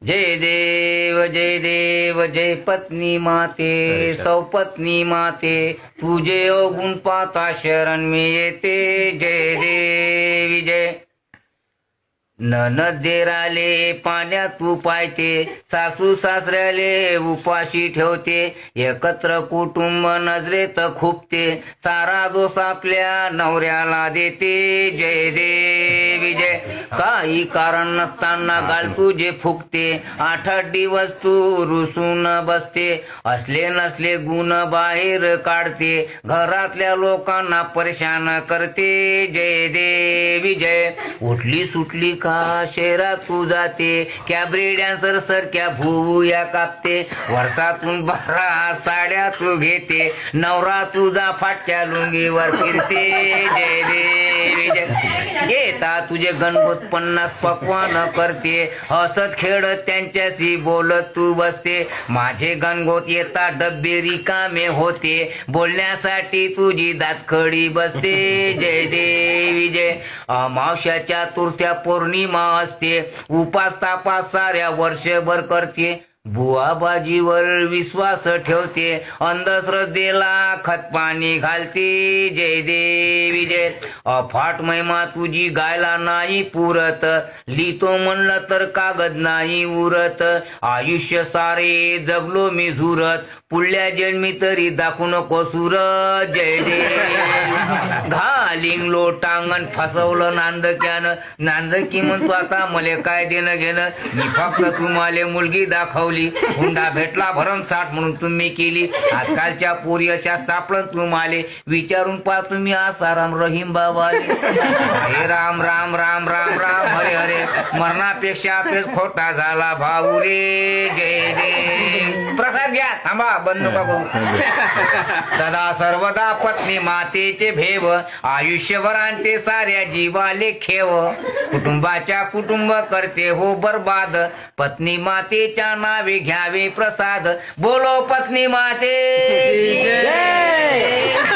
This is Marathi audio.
जय देव जय पत्नी माते सौपत्नी माते तुझे अवगुण पाता शरण मी येते जय देवी जय ननदेराले पाण्यात तू पायते सासू सासऱ्याले उपाशी ठेवते एकत्र कुटुंब नजरेत खुपते सारा दोष आपल्या नवऱ्याला देते जय देवी जय काही कारण नसताना गाल तुझे फुकते 8 दिवस तू रुसून बसते असले नसले गुण बाहेर काढते घरातल्या लोकांना परेशान करते जय देवी जय उठली सुटली का शहरात तू जाते कॅबरे डान्सर सारख्या भुवया कापते वर्षातून 12 साड्या तू घेते नवरा तुझा फाटक्या लुंगीवर फिरते जय देवी जय घेता तुझे गणपत 50 पक्वान करते हसत खेळत त्यांच्याशी बोलत तू बसते माझे गणगोत येता डब्बे रिकामे होते बोलण्यासाठी तुझी दातखडी बसते जय देवी जय अमावस्याच्या तुरत्या पौर्णिमा असते उपास तापास साऱ्या वर्षभर करते बुवाबाजीवर विश्वास ठेवते अंधश्रद्धेला खतपाणी घालते जय देवी जय अफाट महिमा तुझी गायला नाही पुरत लिहितो म्हणलं तर कागद नाही उरत आयुष्य सारे जगलो मी झुरत पुढल्या जन्मी तरी दाखवू नको सुरत जय देव घालिंग लोटांगण फसवलं नांदक्यानं नांदकी म्हणतो आता मले काय देणं घेणं मी फक्त तुम्हाला मुलगी दाखवली हुंडा भेटला भरमसाठ म्हणून तुम्ही केली आजकालच्या पोरी अशा सापडत तुम्हाला विचारून पहा तुम्ही आसाराम रहीम बाबा हरे राम राम राम राम राम हरे हरे मरणापेक्षा पेच खोटा झाला भाऊ रे जय देव प्रसाद घ्या थांबा बंद नका करू सदा सर्वदा पत्नी मातेचे भेव आयुष्यभर आणते साऱ्या जीवाले खेव कुटुंबाच्या कुटुंब करते हो बर्बाद पत्नी मातेच्या नावे घ्यावे प्रसाद बोलो पत्नी माते जय